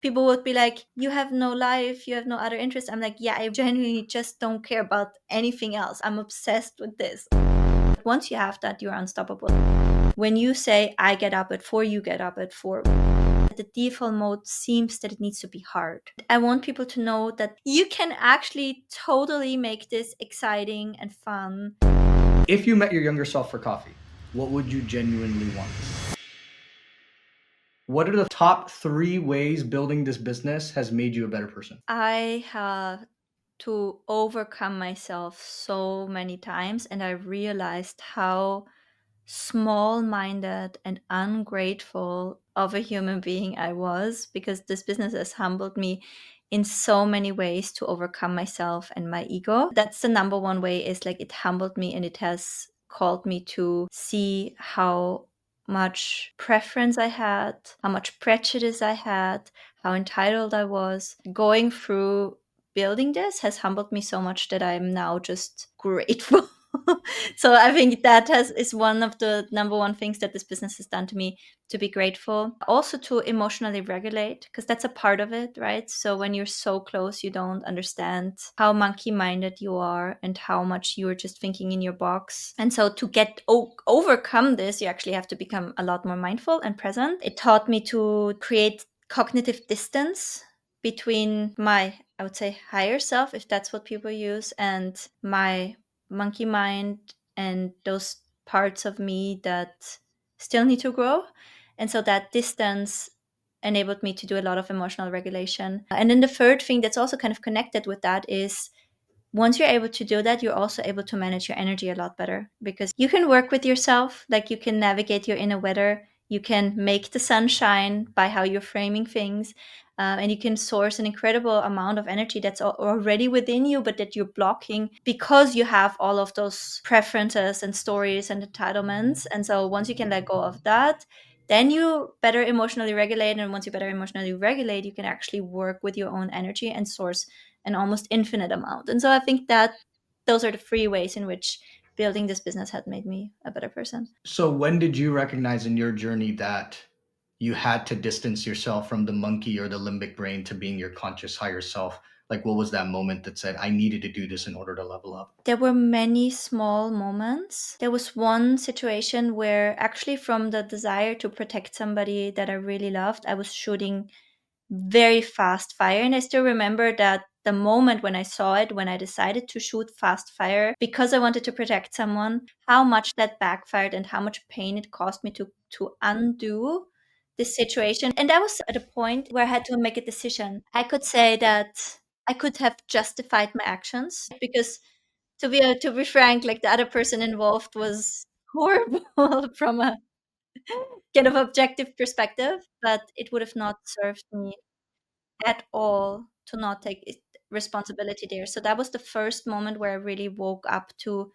People would be like, you have no life, you have no other interests. I'm like, yeah, I genuinely just don't care about anything else. I'm obsessed with this. Once you have that, you're unstoppable. When you say, I get up at 4, you get up at 4, the default mode seems that it needs to be hard. I want people to know that you can actually totally make this exciting and fun. If you met your younger self for coffee, what would you genuinely want? What are the top 3 ways building this business has made you a better person? I have to overcome myself so many times, and I realized how small minded and ungrateful of a human being I was, because this business has humbled me in so many ways to overcome myself and my ego. That's the number one way, is like it humbled me and it has called me to see how much preference I had, how much prejudice I had, how entitled I was. Going through building this has humbled me so much that I'm now just grateful. So I think that is one of the number one things that this business has done to me, to be grateful. Also to emotionally regulate, because that's a part of it, right? So when you're so close, you don't understand how monkey minded you are and how much you're just thinking in your box. And so to overcome this, you actually have to become a lot more mindful and present. It taught me to create cognitive distance between my, I would say, higher self, if that's what people use, and my monkey mind and those parts of me that still need to grow. And so that distance enabled me to do a lot of emotional regulation. And then the third thing that's also kind of connected with that is, once you're able to do that, you're also able to manage your energy a lot better, because you can work with yourself. Like, you can navigate your inner weather. You can make the sun shine by how you're framing things. And you can source an incredible amount of energy that's already within you, but that you're blocking because you have all of those preferences and stories and entitlements. And so once you can let go of that, then you better emotionally regulate. And once you better emotionally regulate, you can actually work with your own energy and source an almost infinite amount. And so I think that those are the 3 ways in which building this business had made me a better person. So, when did you recognize in your journey that you had to distance yourself from the monkey or the limbic brain to being your conscious higher self? Like, what was that moment that said, I needed to do this in order to level up? There were many small moments. There was one situation where, actually, from the desire to protect somebody that I really loved, I was shooting very fast fire. And I still remember that the moment when I saw it, when I decided to shoot fast fire because I wanted to protect someone, how much that backfired and how much pain it caused me to undo this situation. And I was at a point where I had to make a decision. I could say that I could have justified my actions, because to be frank, like, the other person involved was horrible from a kind of objective perspective, but it would have not served me at all to not take responsibility there. So that was the first moment where I really woke up to,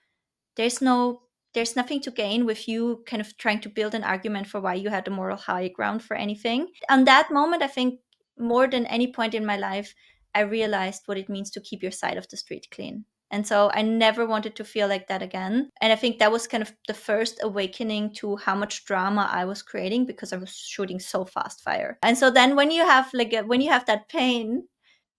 there's no there's nothing to gain with you kind of trying to build an argument for why you had the moral high ground for anything. On that moment, I think, more than any point in my life, I realized what it means to keep your side of the street clean. And so I never wanted to feel like that again. And I think that was kind of the first awakening to how much drama I was creating, because I was shooting so fast fire. And so then when you have when you have that pain,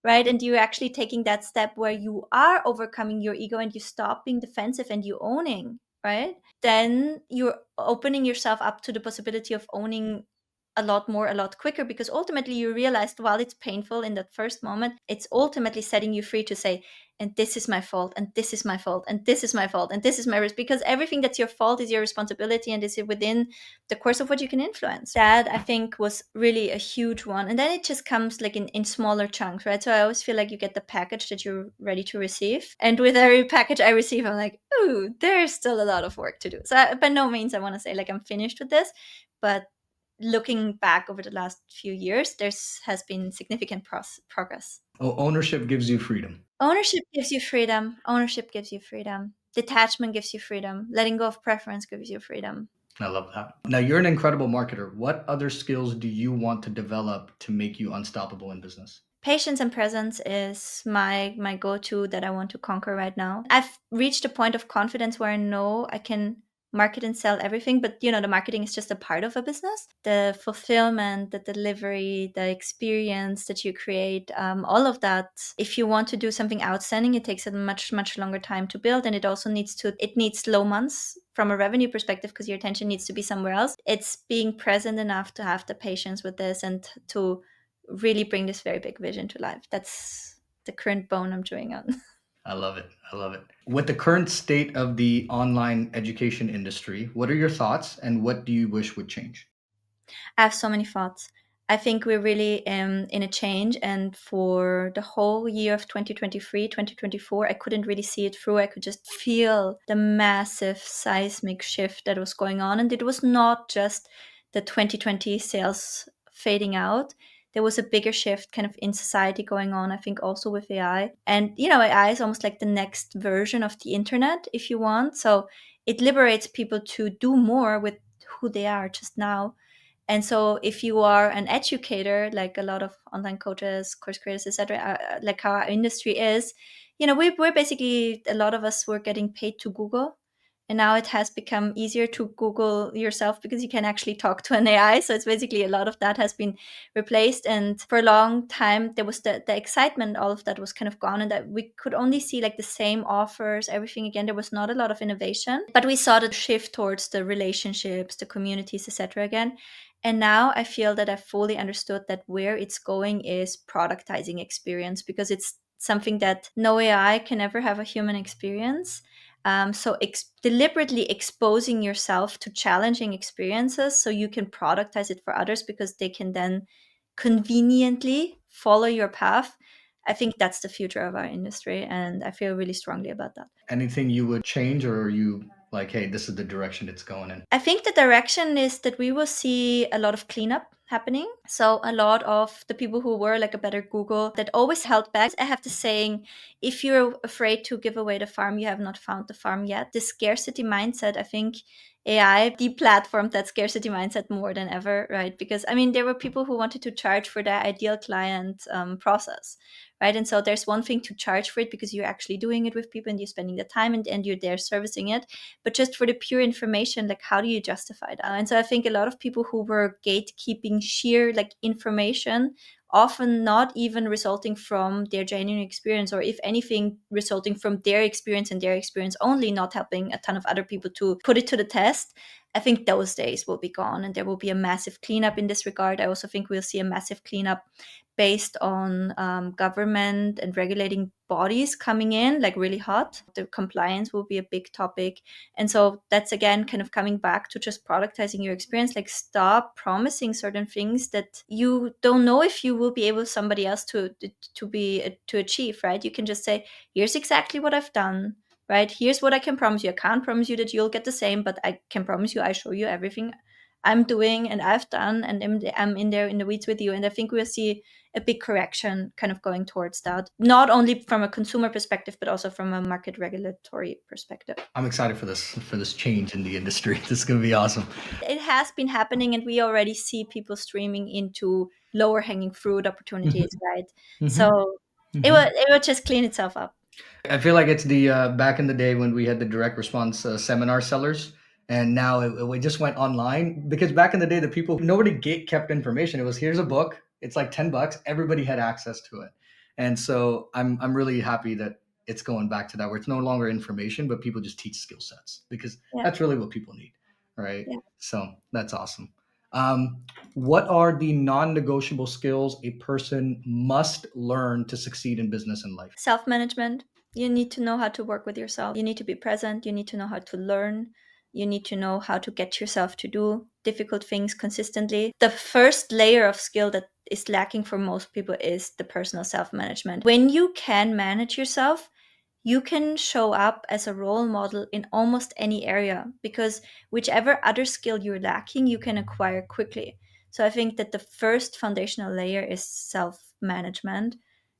right, and you're actually taking that step where you are overcoming your ego and you stop being defensive and you owning, right, then you're opening yourself up to the possibility of owning a lot more, a lot quicker, because ultimately you realized, while it's painful in that first moment, it's ultimately setting you free to say, and this is my fault, and this is my fault, and this is my fault, and this is my risk, because everything that's your fault is your responsibility and is within the course of what you can influence. That, I think, was really a huge one. And then it just comes like in smaller chunks, right? So I always feel like you get the package that you're ready to receive. And with every package I receive, I'm like, ooh, there's still a lot of work to do. So by no means I want to say like I'm finished with this, but looking back over the last few years, there's has been significant progress. Oh, ownership gives you freedom. Ownership gives you freedom. Ownership gives you freedom. Detachment gives you freedom. Letting go of preference gives you freedom. I love that. Now, you're an incredible marketer. What other skills do you want to develop to make you unstoppable in business? Patience and presence is my go-to that I want to conquer right now. I've reached a point of confidence where I know I can market and sell everything, but the marketing is just a part of a business. The fulfillment, the delivery, the experience that you create, all of that, if you want to do something outstanding, it takes a much longer time to build, and it needs slow months from a revenue perspective, because your attention needs to be somewhere else. It's being present enough to have the patience with this and to really bring this very big vision to life. That's the current bone I'm chewing on. I love it. I love it. With the current state of the online education industry, what are your thoughts and what do you wish would change? I have so many thoughts. I think we're really in a change. And for the whole year of 2023, 2024, I couldn't really see it through. I could just feel the massive seismic shift that was going on. And it was not just the 2020 sales fading out. There was a bigger shift kind of in society going on, I think, also with AI. And, AI is almost like the next version of the internet, if you want. So it liberates people to do more with who they are just now. And so if you are an educator, like a lot of online coaches, course creators, etc., like how our industry is, we're basically, a lot of us were getting paid to Google. And now it has become easier to Google yourself because you can actually talk to an AI. So it's basically, a lot of that has been replaced. And for a long time, there was the excitement, all of that was kind of gone. And that we could only see like the same offers, everything again. There was not a lot of innovation, but we saw the shift towards the relationships, the communities, etc. again. And now I feel that I fully understood that where it's going is productizing experience, because it's something that no AI can ever have a human experience. So deliberately exposing yourself to challenging experiences so you can productize it for others, because they can then conveniently follow your path. I think that's the future of our industry, and I feel really strongly about that. Anything you would change, or are you like, hey, this is the direction it's going in? I think the direction is that we will see a lot of cleanup happening. So a lot of the people who were like a better Google that always held back. I have the saying, if you're afraid to give away the farm, you have not found the farm yet. This scarcity mindset, I think AI deplatformed that scarcity mindset more than ever, right? Because I mean, there were people who wanted to charge for their ideal client process, right? And so there's one thing to charge for it because you're actually doing it with people and you're spending the time and you're there servicing it. But just for the pure information, like, how do you justify that? And so I think a lot of people who were gatekeeping sheer like information, often not even resulting from their genuine experience, or if anything resulting from their experience and their experience only, not helping a ton of other people to put it to the test. I think those days will be gone, and there will be a massive cleanup in this regard. I also think we'll see a massive cleanup based on government and regulating bodies coming in like really hot. The compliance will be a big topic. And so that's again kind of coming back to just productizing your experience. Like, stop promising certain things that you don't know if you will be able somebody else to achieve, right? You can just say, here's exactly what I've done, right? Here's what I can promise you. I can't promise you that you'll get the same, but I can promise you I show you everything I'm doing and I've done, and I'm in there in the weeds with you. And I think we'll see a big correction kind of going towards that, not only from a consumer perspective, but also from a market regulatory perspective. I'm excited for this change in the industry. This is going to be awesome. It has been happening, and we already see people streaming into lower hanging fruit opportunities, right? Hmm. So Hmm. it will just clean itself up. I feel like it's the back in the day when we had the direct response seminar sellers, and now it just went online, because back in the day, the people, nobody gate kept information. It was, here's a book, it's like $10, everybody had access to it, and so I'm really happy that it's going back to that, where it's no longer information, but people just teach skill sets, because Yeah. that's really what people need, right? Yeah. So that's awesome. Um, what are the non-negotiable skills a person must learn to succeed in business and life? Self management. You need to know how to work with yourself. You need to be present. You need to know how to learn. You need to know how to get yourself to do difficult things consistently. The first layer of skill that is lacking for most people is the personal self management. When you can manage yourself, you can show up as a role model in almost any area, because whichever other skill you're lacking, you can acquire quickly. So I think that the first foundational layer is self management,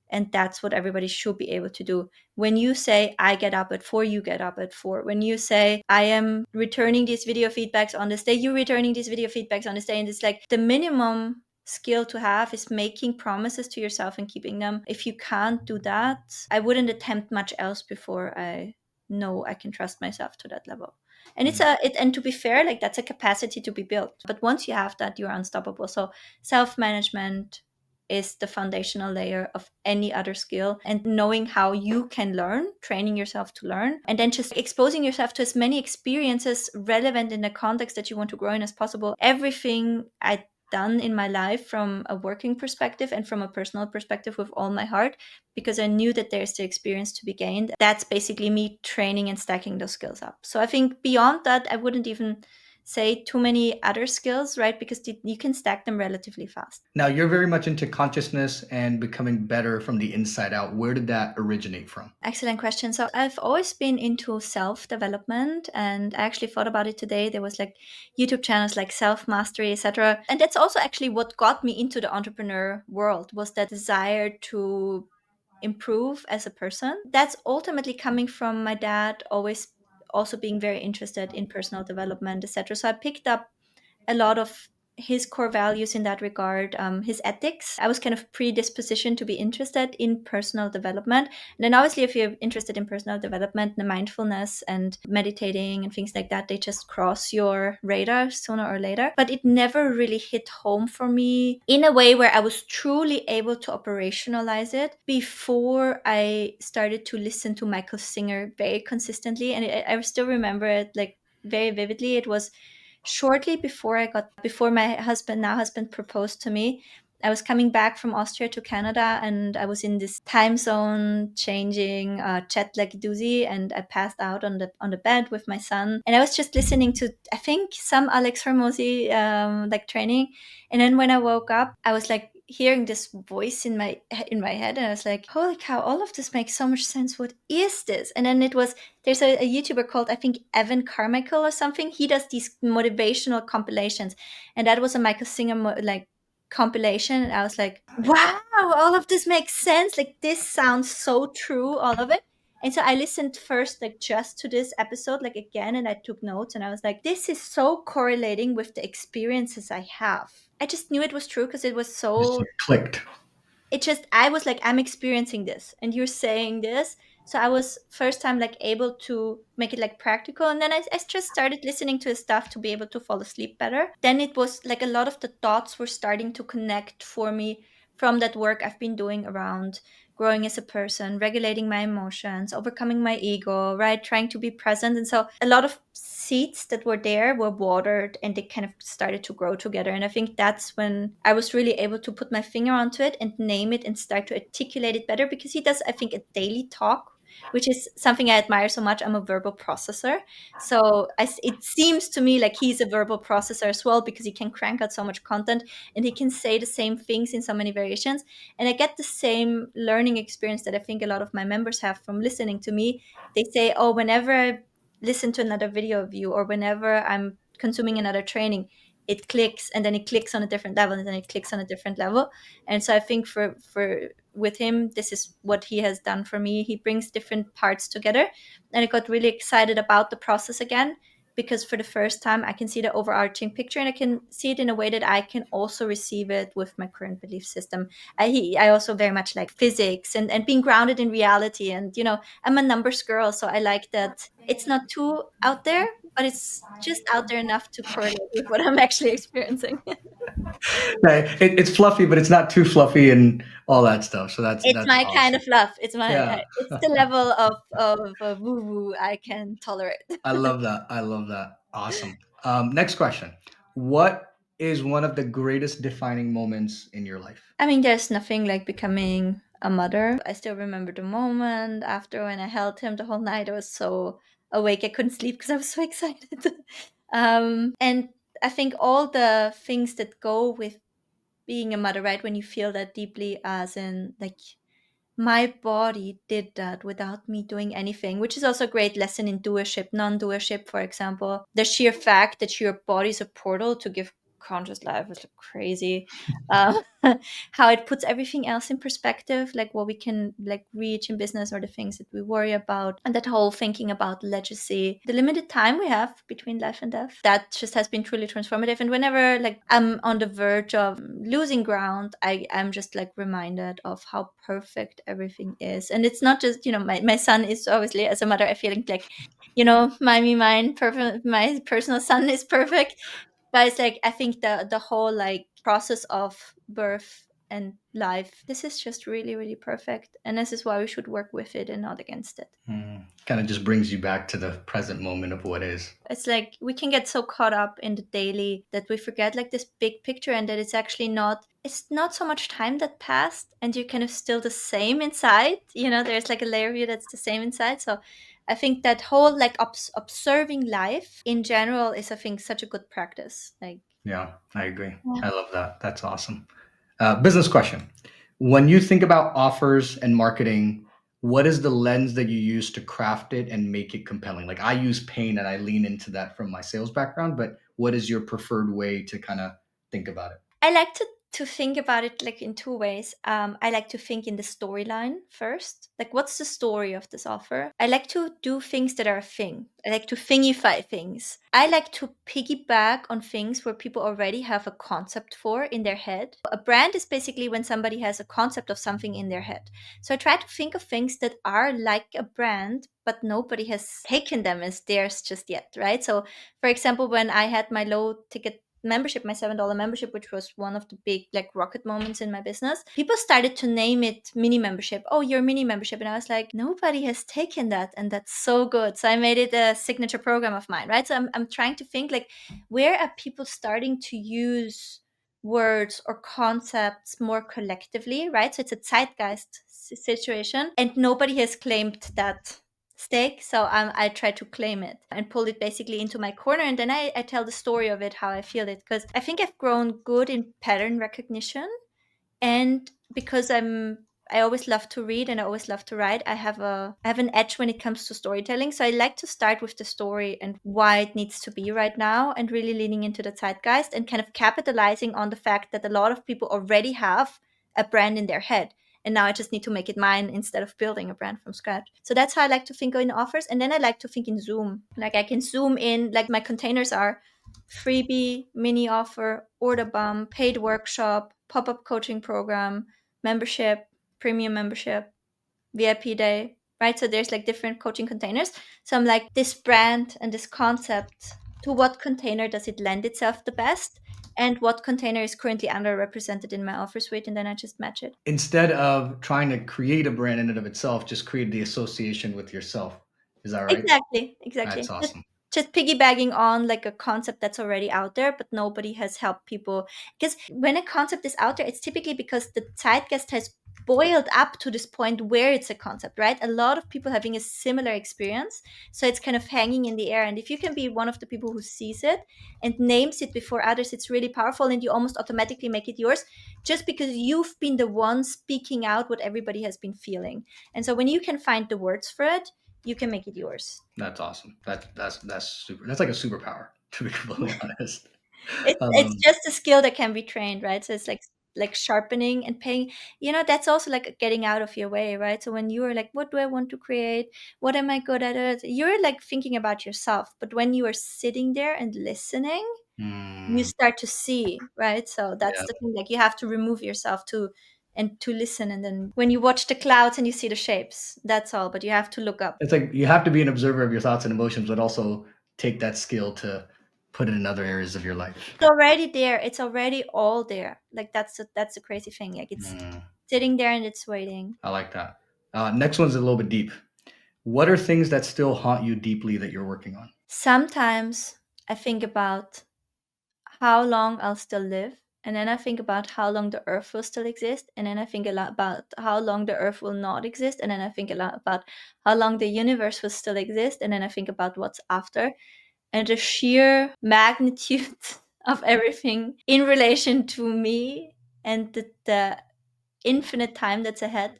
and that's what everybody should be able to do. When you say, I get up at 4, you get up at 4. When you say, I am returning these video feedbacks on this day, you're returning these video feedbacks on this day. And it's like the minimum skill to have is making promises to yourself and keeping them. If you can't do that, I wouldn't attempt much else before I know I can trust myself to that level. And Mm. and to be fair, like that's a capacity to be built. But once you have that, you're unstoppable. So self management is the foundational layer of any other skill, and knowing how you can learn, training yourself to learn, and then just exposing yourself to as many experiences relevant in the context that you want to grow in as possible. Everything I done in my life from a working perspective and from a personal perspective with all my heart, because I knew that there's the experience to be gained. That's basically me training and stacking those skills up. So I think beyond that, I wouldn't even say too many other skills, right? Because you can stack them relatively fast. Now, you're very much into consciousness and becoming better from the inside out. Where did that originate from? Excellent question. So I've always been into self development, and I actually thought about it today. There was like YouTube channels like Self Mastery, etc. And that's also actually what got me into the entrepreneur world, was that desire to improve as a person. That's ultimately coming from my dad always also being very interested in personal development, etc. So I picked up a lot of his core values in that regard, his ethics. I was kind of predispositioned to be interested in personal development. And then, obviously, if you're interested in personal development, the mindfulness and meditating and things like that, they just cross your radar sooner or later. But it never really hit home for me in a way where I was truly able to operationalize it before I started to listen to Michael Singer very consistently. And I still remember it like very vividly. It was shortly before my husband proposed to me. I was coming back from Austria to Canada, and I was in this time zone changing jet lag doozy, and I passed out on the bed with my son, and I was just listening to, I think, some Alex Hormozy like training. And then when I woke up, I was like hearing this voice in my head, and I was like, holy cow, all of this makes so much sense. What is this? And then it was, there's a YouTuber called, I think, Evan Carmichael or something. He does these motivational compilations, and that was a Michael Singer like compilation. And I was like, wow, all of this makes sense. Like this sounds so true, all of it. And so I listened first, like just to this episode, like again, and I took notes, and I was like, this is so correlating with the experiences I have. I just knew it was true because it was Just so, clicked. it just, I was like, I'm experiencing this and you're saying this. So I was first time like able to make it like practical, and then I just started listening to his stuff to be able to fall asleep better. Then it was like a lot of the thoughts were starting to connect for me from that work I've been doing around growing as a person, regulating my emotions, overcoming my ego, right, trying to be present. And so a lot of seeds that were there were watered, and they kind of started to grow together. And I think that's when I was really able to put my finger onto it and name it and start to articulate it better, because he does, I think, a daily talk, which is something I admire so much. I'm a verbal processor. So it seems to me like he's a verbal processor as well, because he can crank out so much content and he can say the same things in so many variations. And I get the same learning experience that I think a lot of my members have from listening to me. They say, oh, whenever I listen to another video of you, or whenever I'm consuming another training, it clicks, and then it clicks on a different level, and then it clicks on a different level. And so I think for with him, this is what he has done for me. He brings different parts together, and I got really excited about the process again, because for the first time I can see the overarching picture, and I can see it in a way that I can also receive it with my current belief system. I also very much like physics and being grounded in reality. And I'm a numbers girl, so I like that it's not too out there, but it's just out there enough to correlate with what I'm actually experiencing. Right. It's fluffy, but it's not too fluffy and all that stuff. So It's that's my kind awesome. of love. It's my Yeah. it's the level of woo woo I can tolerate. I love that. I love that. Awesome. Next question. What is one of the greatest defining moments in your life? I mean, there's nothing like becoming a mother. I still remember the moment after when I held him the whole night. I was so awake, I couldn't sleep because I was so excited. And I think all the things that go with being a mother, right? When you feel that deeply, as in like my body did that without me doing anything, which is also a great lesson in doership, non doership, for example. The sheer fact that your body is a portal to give conscious life is like crazy. um, how it puts everything else in perspective, like what we can like reach in business or the things that we worry about, and that whole thinking about legacy, the limited time we have between life and death, that just has been truly transformative. And whenever like I'm on the verge of losing ground, I'm just like reminded of how perfect everything is. And it's not just, my son is obviously, as a mother, I feel like, mine perfect, my personal son is perfect. But it's like, I think the whole like process of birth and life, this is just really, really perfect. And this is why we should work with it and not against it. Kind of just brings you back to the present moment of what is. It's like we can get so caught up in the daily that we forget like this big picture, and that it's not so much time that passed and you're kind of still the same inside. There's like a layer of you that's the same inside. So I think that whole like observing life in general is, I think, such a good practice. Like, Yeah, I agree. yeah. I love that. That's awesome. Business question. When you think about offers and marketing, what is the lens that you use to craft it and make it compelling? Like I use pain and I lean into that from my sales background, but what is your preferred way to kind of think about it? I like to think about it like in two ways. I like to think in the storyline first. Like, what's the story of this offer? I like to do things that are a thing. I like to thingify things. I like to piggyback on things where people already have a concept for in their head. A brand is basically when somebody has a concept of something in their head. So I try to think of things that are like a brand, but nobody has taken them as theirs just yet, right? So, for example, when I had my low ticket membership, my $7 membership, which was one of the big like rocket moments in my business, people started to name it mini membership. Oh, your mini membership. And I was like, nobody has taken that. And that's so good. So I made it a signature program of mine, right? So I'm trying to think like, where are people starting to use words or concepts more collectively, right? So it's a zeitgeist situation, and nobody has claimed that stake. So I try to claim it and pull it basically into my corner. And then I tell the story of it, how I feel it. Because I think I've grown good in pattern recognition. And because I always love to read and I always love to write, I have an edge when it comes to storytelling. So I like to start with the story and why it needs to be right now, and really leaning into the zeitgeist and kind of capitalizing on the fact that a lot of people already have a brand in their head. And now I just need to make it mine instead of building a brand from scratch. So that's how I like to think in offers. And then I like to think in Zoom. Like, I can zoom in, like my containers are freebie, mini offer, order bump, paid workshop, pop up coaching program, membership, premium membership, VIP day, right? So there's like different coaching containers. So I'm like, this brand and this concept, to what container does it lend itself the best? And what container is currently underrepresented in my offer suite? And then I just match it. Instead of trying to create a brand in and of itself, just create the association with yourself. Is that right? Exactly, That's exactly. Just awesome. just piggybacking on like a concept that's already out there, but nobody has helped people. Because when a concept is out there, it's typically because the zeitgeist has boiled up to this point where it's a concept, right? A lot of people having a similar experience, so it's kind of hanging in the air. And if you can be one of the people who sees it and names it before others, it's really powerful, and you almost automatically make it yours, just because you've been the one speaking out what everybody has been feeling. And so when you can find the words for it, you can make it yours. That's awesome. That's super. That's like a superpower, to be completely honest. It's Um, just a skill that can be trained, right? So it's like sharpening and paying. That's also like getting out of your way, right? So when you are like, what do I want to create? What am I good at it? You're like thinking about yourself. But when you are sitting there and listening, you mm, start to see, right? So that's yeah, the thing. Like, you have to remove yourself to listen. And then when you watch the clouds and you see the shapes, that's all. But you have to look up. it's like you have to be an observer of your thoughts and emotions, but also take that skill to put it in other areas of your life. It's already there. It's already all there. Like, that's the crazy thing. Like, it's Mm, sitting there and it's waiting. I like that. Next one's a little bit deep. What are things that still haunt you deeply that you're working on? Sometimes I think about how long I'll still live, and then I think about how long the earth will still exist, and then I think a lot about how long the earth will not exist, and then I think a lot about how long the universe will still exist, and then I think about what's after, and the sheer magnitude of everything in relation to me, and the infinite time that's ahead,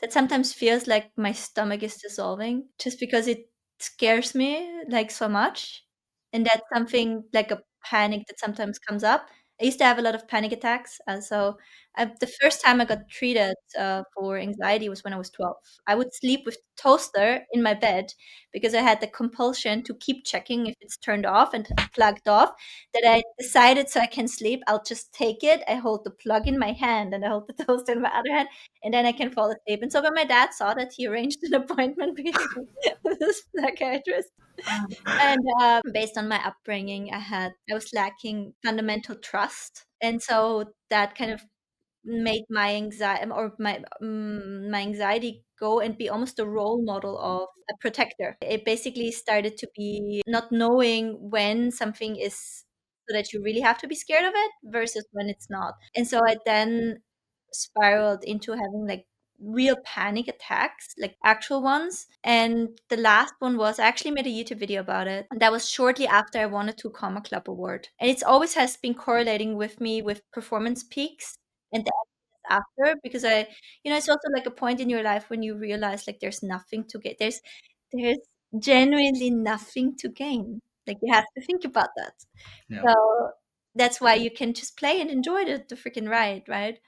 that sometimes feels like my stomach is dissolving, just because it scares me like so much. And that's something like a panic that sometimes comes up. I used to have a lot of panic attacks. The first time I got treated for anxiety was when I was 12. I would sleep with the toaster in my bed because I had the compulsion to keep checking if it's turned off and plugged off. That I decided so I can sleep, I'll just take it. I hold the plug in my hand and I hold the toaster in my other hand, and then I can fall asleep. And so when my dad saw that, he arranged an appointment with a psychiatrist. And based on my upbringing, I was lacking fundamental trust, and so that kind of made my anxiety or my anxiety go and be almost a role model of a protector. It basically started to be not knowing when something is so that you really have to be scared of it versus when it's not. And so I then spiraled into having like real panic attacks, like actual ones. And the last one was I actually made a YouTube video about it. And that was shortly after I won a 2 Comma Club award. And it's always has been correlating with me with performance peaks and the after because it's also like a point in your life when you realize like there's nothing to get. There's genuinely nothing to gain. Like you have to think about that. Yeah. So that's why you can just play and enjoy the freaking ride, right?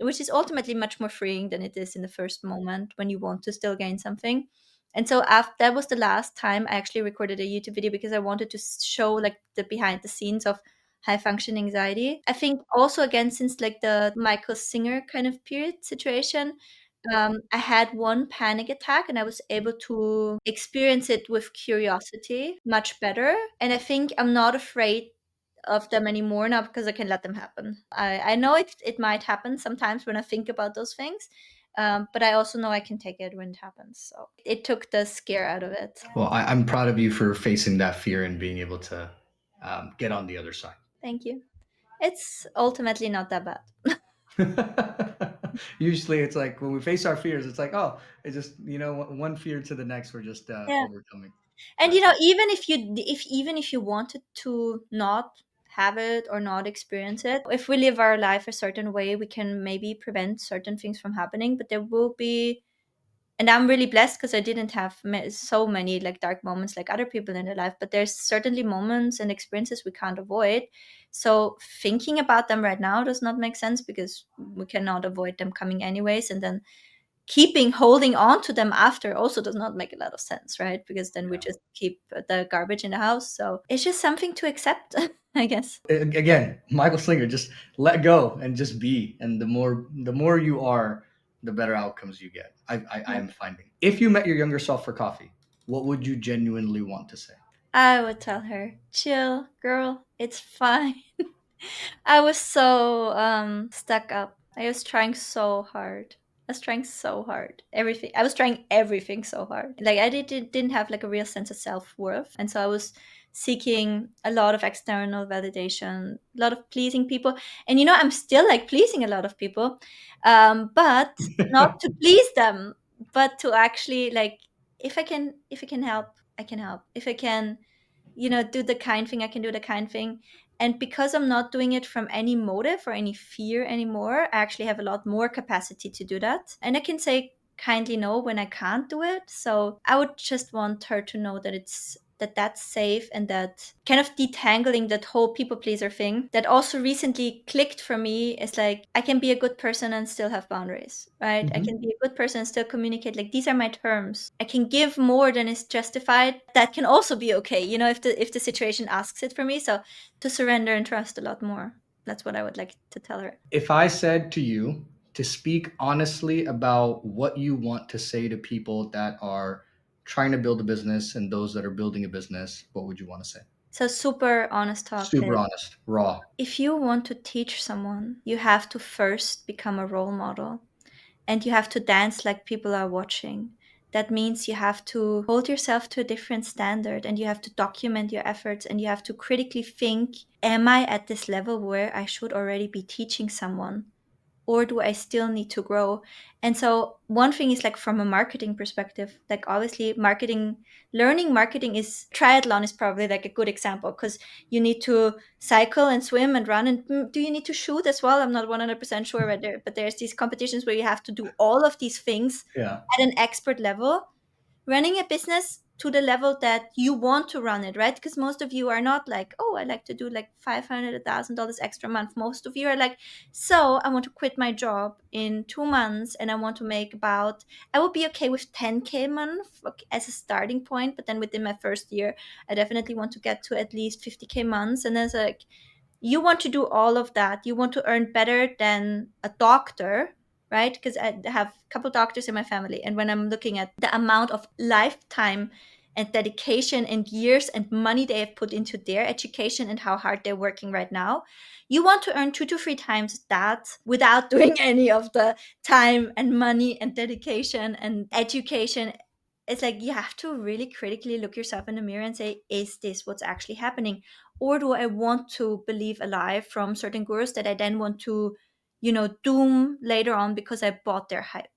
Which is ultimately much more freeing than it is in the first moment when you want to still gain something. And so after that was the last time I actually recorded a YouTube video because I wanted to show like the behind the scenes of high function anxiety. I think also again since like the Michael Singer kind of period situation, I had one panic attack and I was able to experience it with curiosity much better. And I think I'm not afraid of them anymore now because I can let them happen. I know it might happen sometimes when I think about those things, but I also know I can take it when it happens. So it took the scare out of it. Well, I'm proud of you for facing that fear and being able to get on the other side. Thank you. It's ultimately not that bad. Usually, it's like when we face our fears, it's like, oh, it's just one fear to the next, we're just Yeah. overcoming. And But even if you wanted to not have it or not experience it, if we live our life a certain way, we can maybe prevent certain things from happening. But there will be, and I'm really blessed because I didn't have so many like dark moments like other people in their life. But there's certainly moments and experiences we can't avoid. So thinking about them right now does not make sense because we cannot avoid them coming anyways. And then holding on to them after also does not make a lot of sense, right? Because then we yeah. just keep the garbage in the house. So it's just something to accept, I guess. Again, Michael Slinger, just let go and just be. And the more you are, the better outcomes you get. I Yeah. am finding. If you met your younger self for coffee, what would you genuinely want to say? I would tell her, chill, girl, it's fine. I was so stuck up. I was trying so hard. I was trying so hard. Everything. I was trying everything so hard. Like I didn't have like a real sense of self-worth. And so I was seeking a lot of external validation, a lot of pleasing people. And I'm still like pleasing a lot of people. But not to please them, but to actually like if I can help, I can help. If I can do the kind thing, I can do the kind thing. And because I'm not doing it from any motive or any fear anymore, I actually have a lot more capacity to do that. And I can say kindly no when I can't do it. So I would just want her to know that that's safe, and that kind of detangling that whole people pleaser thing that also recently clicked for me is like I can be a good person and still have boundaries, right? I Mhm. can be a good person and still communicate like these are my terms. I can give more than is justified. That can also be okay, if the situation asks it for me. So to surrender and trust a lot more. That's what I would like to tell her. If I said to you to speak honestly about what you want to say to people that are trying to build a business and those that are building a business, what would you want to say? So super honest talk Super is honest, raw. if you want to teach someone, you have to first become a role model. And you have to dance like people are watching. That means you have to hold yourself to a different standard, and you have to document your efforts, and you have to critically think, am I at this level where I should already be teaching someone? Or do I still need to grow? And so one thing is like from a marketing perspective, like obviously learning marketing is triathlon is probably like a good example because you need to cycle and swim and run. And do you need to shoot as well? I'm not 100% sure whether, but there's these competitions where you have to do all of these things Yeah. at an expert level. Running a business, to the level that you want to run it, right? Because most of you are not like, oh, I like to do like 500, $1,000 extra a month. Most of you are like, so I want to quit my job in 2 months and I want to make about, I would be okay with 10K a month as a starting point. But then within my first year, I definitely want to get to at least 50K months. And then it's like, you want to do all of that. You want to earn better than a doctor, right? Because I have a couple doctors in my family. And when I'm looking at the amount of lifetime and dedication and years and money they have put into their education and how hard they're working right now, you want to earn 2 to 3 times that without doing any of the time and money and dedication and education. It's like you have to really critically look yourself in the mirror and say, is this what's actually happening? Or do I want to believe a lie from certain gurus that I then want to, doom later on because I bought their hype,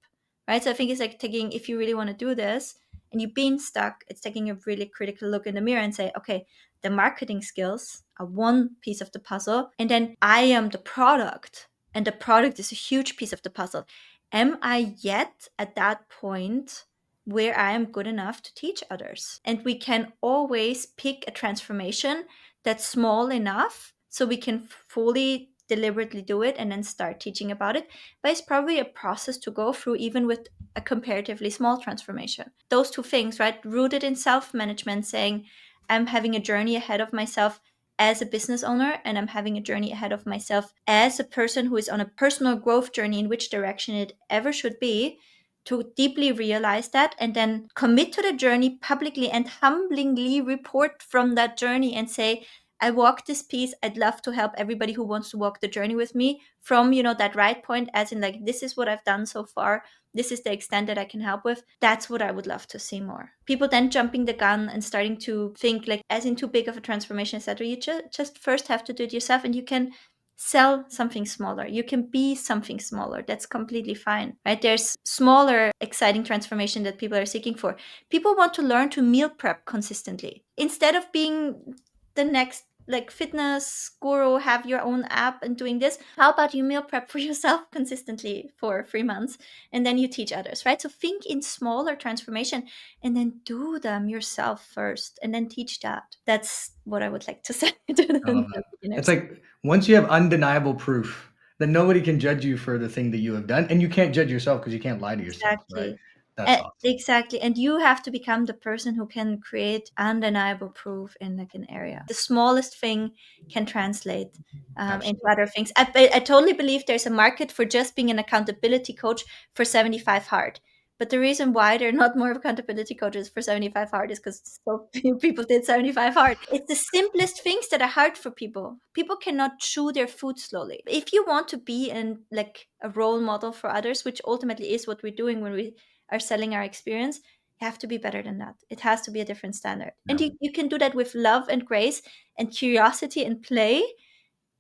right? So I think it's like taking, if you really want to do this and you've been stuck, it's taking a really critical look in the mirror and say, okay, the marketing skills are one piece of the puzzle, and then I am the product, and the product is a huge piece of the puzzle. Am I yet at that point where I am good enough to teach others? And we can always pick a transformation that's small enough so we can fully deliberately do it and then start teaching about it. But it's probably a process to go through, even with a comparatively small transformation. Those two things, right? Rooted in self management, saying, I'm having a journey ahead of myself as a business owner, and I'm having a journey ahead of myself as a person who is on a personal growth journey, in which direction it ever should be, to deeply realize that and then commit to the journey publicly and humblingly report from that journey and say, I walked this piece. I'd love to help everybody who wants to walk the journey with me from, that right point, as in like, this is what I've done so far. This is the extent that I can help with. That's what I would love to see more. People then jumping the gun and starting to think like, as in too big of a transformation, etc. You just first have to do it yourself, and you can sell something smaller. You can be something smaller. That's completely fine, right? There's smaller, exciting transformation that people are seeking for. People want to learn to meal prep consistently instead of being the next like fitness guru, have your own app and doing this. How about you meal prep for yourself consistently for 3 months and then you teach others, right? So think in smaller transformation and then do them yourself first and then teach that. That's what I would like to say to I love the that. It's beginners. like once you have undeniable proof, then nobody can judge you for the thing that you have done, and you can't judge yourself because you can't lie to yourself, right? Exactly. That's awesome. Exactly. And you have to become the person who can create undeniable proof in like an area. The smallest thing can translate into Absolutely. other things. I totally believe there's a market for just being an accountability coach for 75 hard. But the reason why there are not more accountability coaches for 75 hard is because so few people did 75 hard. It's the simplest things that are hard for people. People cannot chew their food slowly. If you want to be in like a role model for others, which ultimately is what we're doing when we are selling our experience, you have to be better than that. It has to be a different standard. And Yeah, you can do that with love and grace and curiosity and play.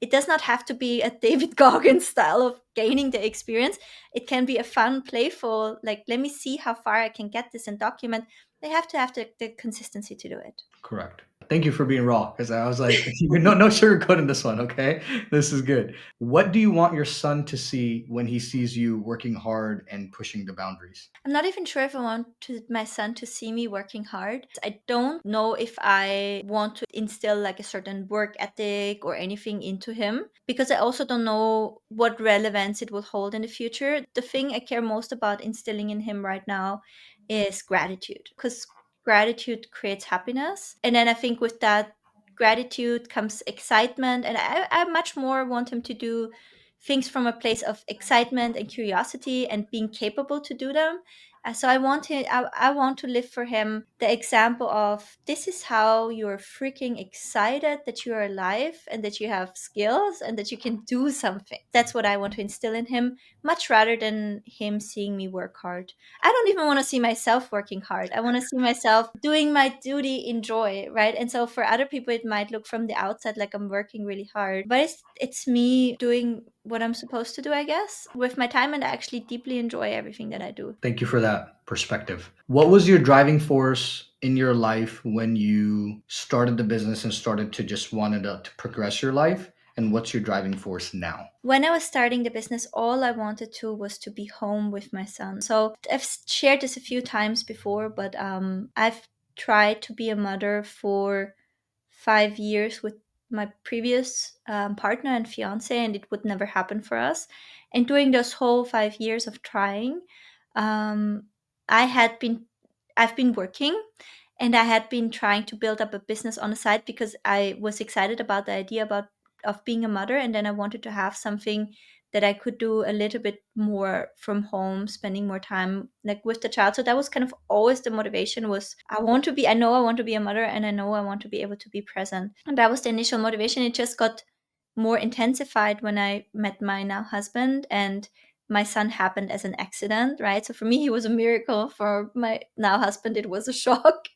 It does not have to be a David Goggins style of gaining the experience. It can be a fun, playful, like, let me see how far I can get this and document. They have to have the consistency to do it. correct. Thank you for being raw because I was like, no sugarcoat in this one. Okay, this is good. What do you want your son to see when he sees you working hard and pushing the boundaries? I'm not even sure if I want my son to see me working hard. I don't know if I want to instill like a certain work ethic or anything into him, because I also don't know what relevance it will hold in the future. The thing I care most about instilling in him right now is gratitude, because gratitude creates happiness. And then I think with that gratitude comes excitement. And I much more want him to do things from a place of excitement and curiosity and being capable to do them. So I want to live for him the example of, this is how you're freaking excited that you're alive and that you have skills and that you can do something. That's what I want to instill in him, much rather than him seeing me work hard. I don't even want to see myself working hard. I want to see myself doing my duty in joy, right? And so for other people, it might look from the outside like I'm working really hard, but it's me doing what I'm supposed to do, I guess, with my time, and I actually deeply enjoy everything that I do. Thank you for that perspective. What was your driving force in your life when you started the business and started to just wanted to progress your life? And what's your driving force now? When I was starting the business, all I wanted to was to be home with my son. So I've shared this a few times before, but I've tried to be a mother for 5 years with my previous partner and fiance, and it would never happen for us. And during those whole 5 years of trying, um, I had been I've been working, and I had been trying to build up a business on the side because I was excited about the idea about of being a mother, and then I wanted to have something that I could do a little bit more from home, spending more time like with the child. So that was kind of always the motivation was I know I want to be a mother, and I know I want to be able to be present. And that was the initial motivation. It just got more intensified when I met my now husband, and my son happened as an accident, right? So for me, he was a miracle. For my now husband, it was a shock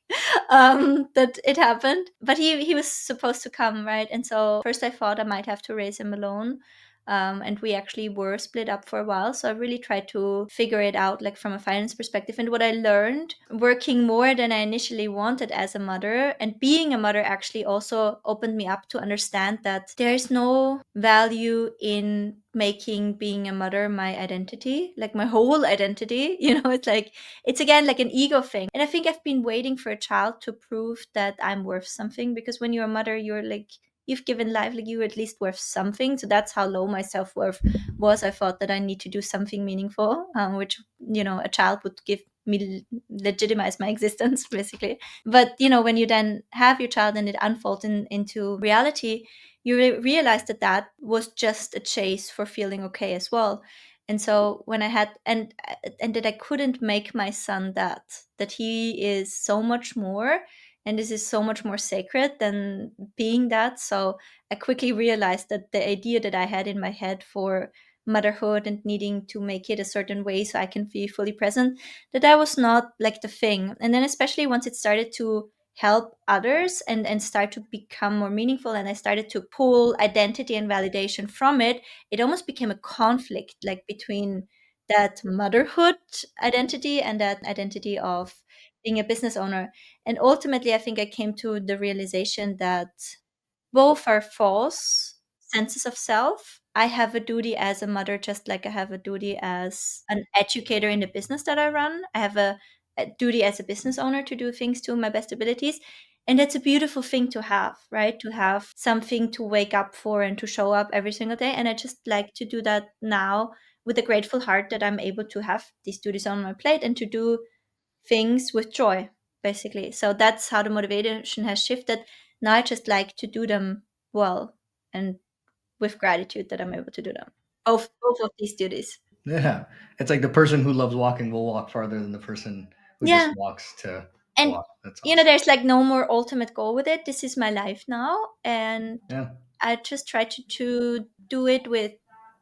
that it happened. But he was supposed to come, right? And so first I thought I might have to raise him alone. And we actually were split up for a while. So I really tried to figure it out, like from a finance perspective. And what I learned working more than I initially wanted as a mother, and being a mother actually also opened me up to understand that there's no value in making being a mother my identity, like my whole identity. It's like, it's again like an ego thing. And I think I've been waiting for a child to prove that I'm worth something, because when you're a mother, you're like, you've given life, like you're at least worth something. So that's how low my self-worth was. I thought that I need to do something meaningful, which a child would give me, legitimize my existence basically. But when you then have your child and it unfolds into reality, you realize that that was just a chase for feeling okay as well. And so when I had and that I couldn't make my son that he is so much more, and this is so much more sacred than being that. So I quickly realized that the idea that I had in my head for motherhood and needing to make it a certain way so I can be fully present, that was not like the thing. And then especially once it started to help others and start to become more meaningful, and I started to pull identity and validation from it, it almost became a conflict, like between that motherhood identity and that identity of being a business owner. And ultimately I think I came to the realization that both are false senses of self. I have a duty as a mother, just like I have a duty as an educator in the business that I run. I have a duty as a business owner to do things to my best abilities. And that's a beautiful thing to have, right? To have something to wake up for and to show up every single day. And I just like to do that now with a grateful heart that I'm able to have these duties on my plate and to do things with joy, basically. So that's how the motivation has shifted. Now I just like to do them well and with gratitude that I'm able to do them. Both of these duties. Yeah. It's like the person who loves walking will walk farther than the person who just Yeah. walks to And walk. That's awesome. there's like no more ultimate goal with it. This is my life now. And Yeah. I just try to do it with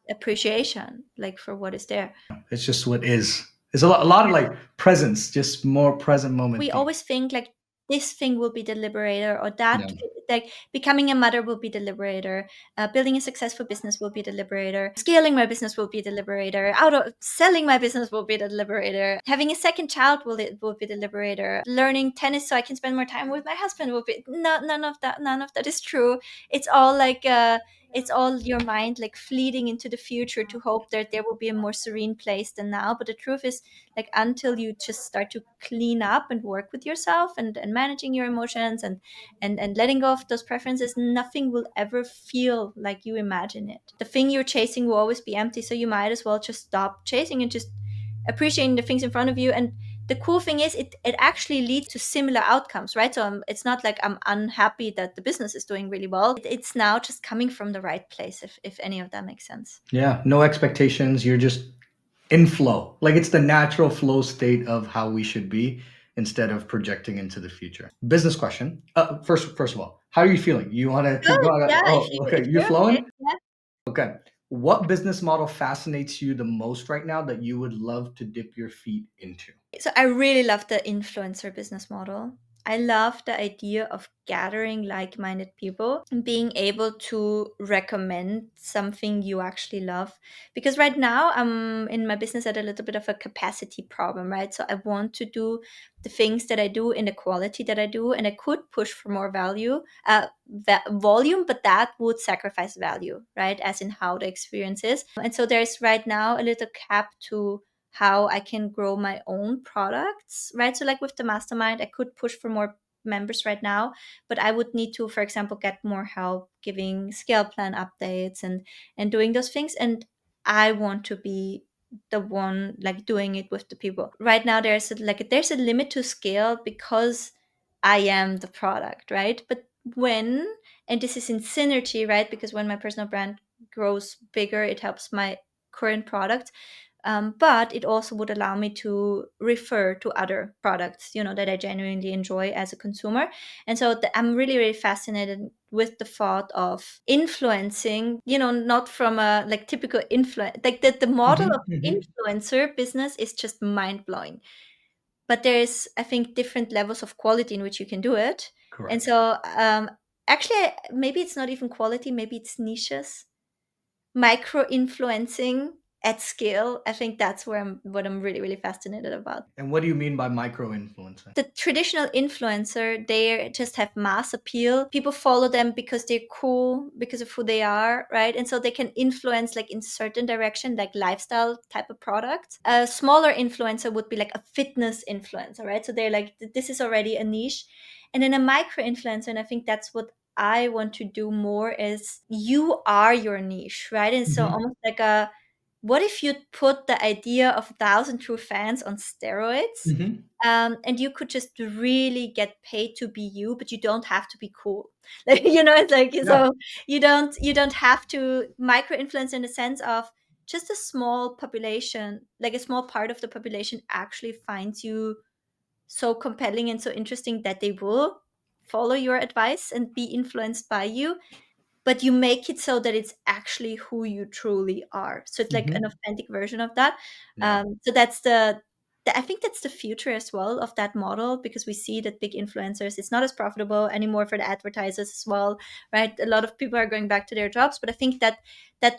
appreciation, like for what is there. It's just what is. It's a lot of like presence, just more present moment We thing. always think like this thing will be the liberator, or that, Yeah. like becoming a mother will be the liberator, building a successful business will be the liberator, scaling my business will be the liberator, out of selling my business will be the liberator, having a second child will be the liberator, learning tennis so I can spend more time with my husband will be. No, none of that is true. It's all like it's all your mind like fleeting into the future to hope that there will be a more serene place than now. But the truth is, like, until you just start to clean up and work with yourself and managing your emotions and letting go of those preferences, nothing will ever feel like you imagine it. The thing you're chasing will always be empty, so you might as well just stop chasing and just appreciating the things in front of you. And the cool thing is it actually leads to similar outcomes, right? So it's not like I'm unhappy that the business is doing really well. It's now just coming from the right place, if any of that makes sense. Yeah. No expectations. You're just in flow. Like it's the natural flow state of how we should be instead of projecting into the future. Business question. First of all, how are you feeling? You want to keep Good. going? Yeah, Oh, okay. if You're you're okay. flowing? Okay. What business model fascinates you the most right now that you would love to dip your feet into? So I really love the influencer business model. I love the idea of gathering like-minded people and being able to recommend something you actually love. Because right now I'm in my business at a little bit of a capacity problem, right? So I want to do the things that I do in the quality that I do, and I could push for more volume, but that would sacrifice value, right? As in how the experience is. And so there's right now a little cap to how I can grow my own products, right? So like with the mastermind, I could push for more members right now, but I would need to, for example, get more help giving scale plan updates and doing those things. And I want to be the one like doing it with the people. Right now there's a limit to scale because I am the product, right? But when, and this is in synergy, right? Because when my personal brand grows bigger, it helps my current product, but it also would allow me to refer to other products, that I genuinely enjoy as a consumer. And so I'm really, really fascinated with the thought of influencing, not from a like typical influence, like the model of Hmm. Hmm. influencer business is just mind blowing. But there's, I think, different levels of quality in which you can do it. And Correct. so, actually, maybe it's not even quality, maybe it's niches, micro influencing at scale. I think that's what I'm really, really fascinated about. And what do you mean by micro influencing? The traditional influencer, they just have mass appeal. People follow them because they're cool, because of who they are, right? And so they can influence like in certain direction, like lifestyle type of products. A smaller influencer would be like a fitness influencer, right? So they're like, this is already a niche. And then a micro influencer, and I think that's what I want to do more, is you are your niche, right? And so Hmm. almost like a, what if you put the idea of 1,000 true fans on steroids, Hmm. and you could just really get paid to be you, but you don't have to be cool. Like, it's like, Yeah. so you don't have to micro influence in the sense of just a small population, like a small part of the population actually finds you so compelling and so interesting that they will follow your advice and be influenced by you, but you make it so that it's actually who you truly are. So it's like an Hmm. authentic version of that. Yeah. So that's the I think that's the future as well of that model, because we see that big influencers, it's not as profitable anymore for the advertisers as well, right? A lot of people are going back to their jobs, but I think that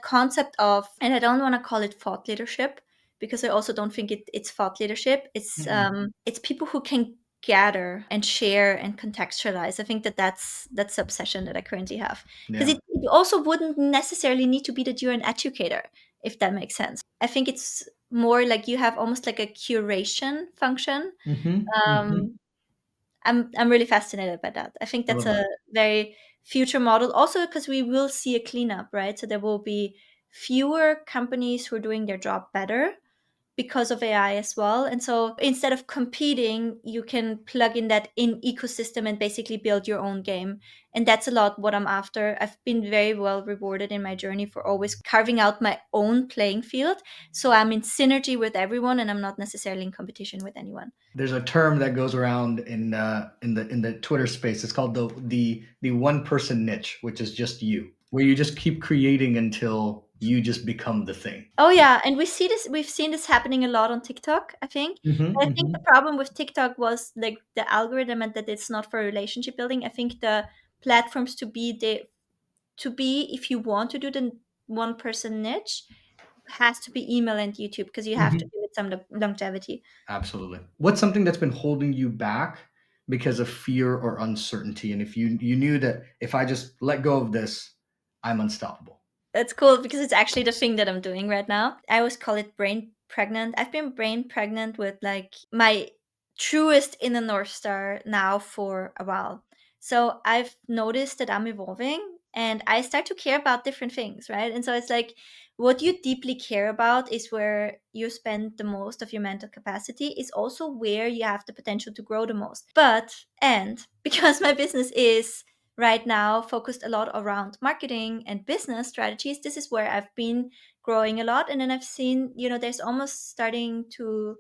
concept of, and I don't want to call it thought leadership, because I also don't think it's thought leadership. Mm-mm. It's people who can gather and share and contextualize. I think that's the obsession that I currently have, because Yeah. it also wouldn't necessarily need to be that you're an educator, if that makes sense. I think it's more like you have almost like a curation function. Hmm. Hmm. um, I'm really fascinated by that. I think I that's love a that. very future model, also because we will see a cleanup, right? So there will be fewer companies who are doing their job better because of AI as well. And so instead of competing, you can plug in that in ecosystem and basically build your own game. And that's a lot what I'm after. I've been very well rewarded in my journey for always carving out my own playing field. So I'm in synergy with everyone and I'm not necessarily in competition with anyone. There's a term that goes around in the Twitter space. It's called the one person niche, which is just you, where you just keep creating until you just become the thing. Oh yeah, and we've seen this happening a lot on TikTok, I think. Hmm. I think the Hmm. problem with TikTok was like the algorithm and that it's not for relationship building. I think the platforms to be, if you want to do the one person niche, has to be email and YouTube, because you have to Hmm. give it some longevity. Absolutely. What's something that's been holding you back because of fear or uncertainty? And if you knew that if I just let go of this, I'm unstoppable. That's cool because it's actually the thing that I'm doing right now. I always call it brain pregnant. I've been brain pregnant with like my truest inner North Star now for a while. So I've noticed that I'm evolving and I start to care about different things, right? And so it's like what you deeply care about is where you spend the most of your mental capacity, is also where you have the potential to grow the most. And because my business is right now focused a lot around marketing and business strategies, this is where I've been growing a lot. And then I've seen, there's almost starting to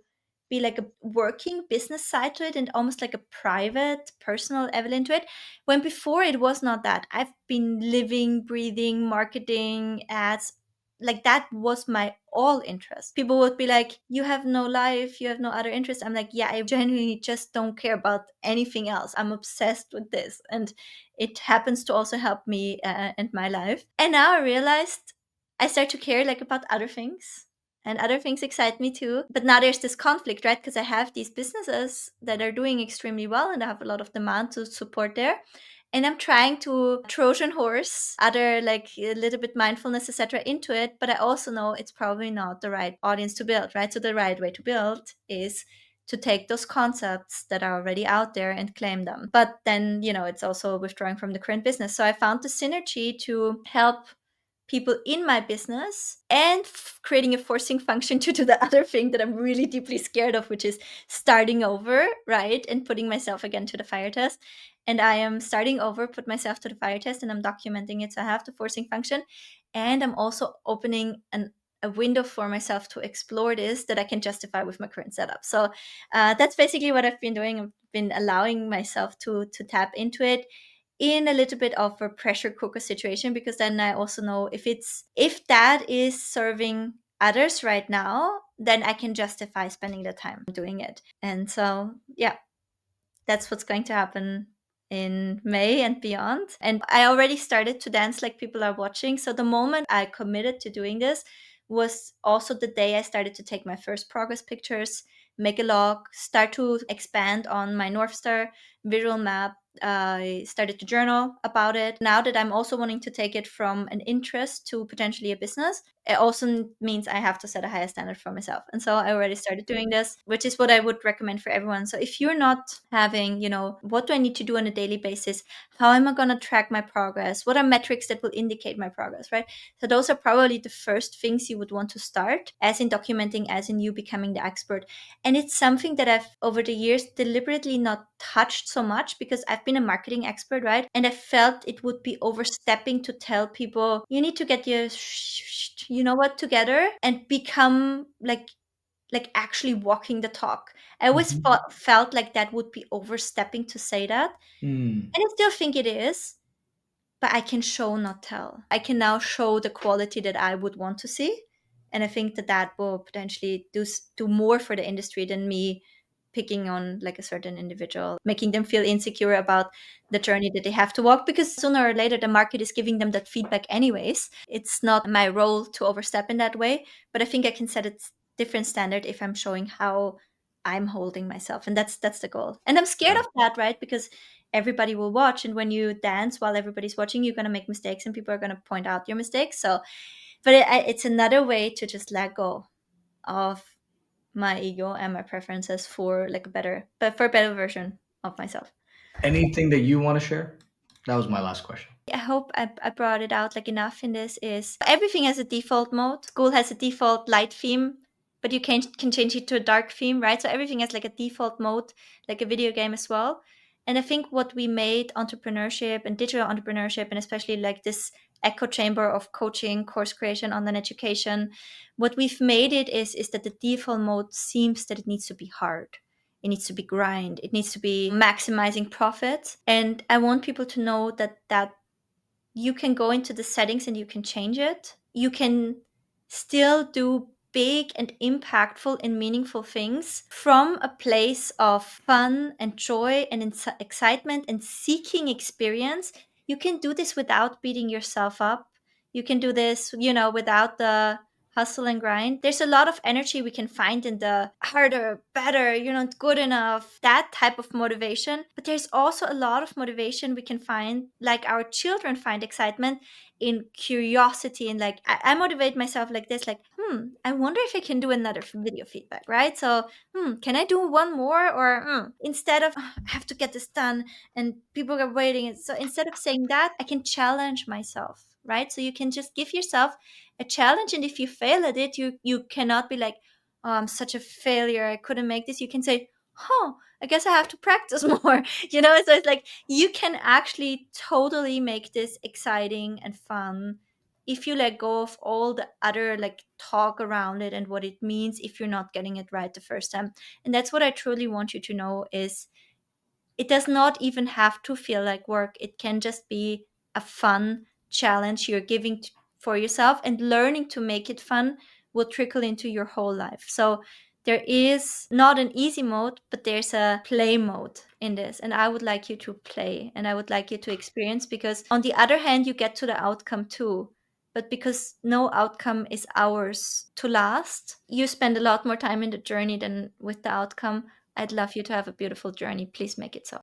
be like a working business side to it and almost like a private personal element to it, when before it was not that. I've been living, breathing marketing, ads, like that was my all interest. People would be like, you have no life, you have no other interest. I'm like, yeah, I genuinely just don't care about anything else. I'm obsessed with this, and it happens to also help me and my life. And now I realized I start to care like about other things, and other things excite me too. But now there's this conflict, right? Because I have these businesses that are doing extremely well and I have a lot of demand to support there. and I'm trying to Trojan horse other like a little bit mindfulness, etc., into it. But I also know it's probably not the right audience to build, right? So the right way to build is to take those concepts that are already out there and claim them. But then, it's also withdrawing from the current business. So I found the synergy to help people in my business and creating a forcing function to do the other thing that I'm really deeply scared of, which is starting over, right? And putting myself again to the fire test. And I am starting over, put myself to the fire test, and I'm documenting it. So I have the forcing function. And I'm also opening a window for myself to explore this that I can justify with my current setup. So that's basically what I've been doing. I've been allowing myself to tap into it in a little bit of a pressure cooker situation, because then I also know if that is serving others right now, then I can justify spending the time doing it. And so yeah, that's what's going to happen in May and beyond. And I already started to dance like people are watching. So the moment I committed to doing this was also the day I started to take my first progress pictures, make a log, start to expand on my North Star visual map. I started to journal about it. Now that I'm also wanting to take it from an interest to potentially a business, it also means I have to set a higher standard for myself. And so I already started doing this, which is what I would recommend for everyone. So if you're not having, what do I need to do on a daily basis? How am I going to track my progress? What are metrics that will indicate my progress, right? So those are probably the first things you would want to start, as in documenting, as in you becoming the expert. And it's something that I've over the years deliberately not touched so much, because I've been a marketing expert, right? And I felt it would be overstepping to tell people you need to get your together and become like actually walking the talk. I always Mhm. felt like that would be overstepping to say that. Mm. And I still think it is, but I can show, not tell. I can now show the quality that I would want to see. And I think that that will potentially do more for the industry than me picking on like a certain individual, making them feel insecure about the journey that they have to walk, because sooner or later the market is giving them that feedback anyways. It's not my role to overstep in that way, but I think I can set a different standard if I'm showing how I'm holding myself. And that's the goal. And I'm scared Yeah. of that, right? Because everybody will watch, and when you dance while everybody's watching, you're going to make mistakes and people are going to point out your mistakes. So but it's another way to just let go of my ego and my preferences for like a better version of myself. Anything that you want to share? That was my last question. I hope I brought it out like enough in this. Is everything has a default mode. School has a default light theme, but you can change it to a dark theme, right? So everything has like a default mode, like a video game as well. And I think what we made entrepreneurship and digital entrepreneurship, and especially like this echo chamber of coaching, course creation, online education, what we've made it is that the default mode seems that it needs to be hard. It needs to be grind. It needs to be maximizing profit. And I want people to know that you can go into the settings and you can change it. You can still do big and impactful and meaningful things from a place of fun and joy and excitement and seeking experience. You can do this without beating yourself up. You can do this, without the hustle and grind. There's a lot of energy we can find in the harder, better, good enough, that type of motivation. But there's also a lot of motivation we can find, like our children find excitement in curiosity. And like, I motivate myself like this, like, I wonder if I can do another video feedback, right? So, can I do one more? Or instead of, I have to get this done and people are waiting. And so instead of saying that, I can challenge myself, right? So you can just give yourself a challenge, and if you fail at it, you cannot be like, oh, I'm such a failure, I couldn't make this. You can say, oh, I guess I have to practice more. So it's like you can actually totally make this exciting and fun if you let go of all the other like talk around it and what it means if you're not getting it right the first time. And that's what I truly want you to know, is it does not even have to feel like work. It can just be a fun challenge you're giving for yourself, and learning to make it fun will trickle into your whole life. So there is not an easy mode, but there's a play mode in this. And I would like you to play, and I would like you to experience, because on the other hand, you get to the outcome too. But because no outcome is ours to last, you spend a lot more time in the journey than with the outcome. I'd love you to have a beautiful journey. Please make it so.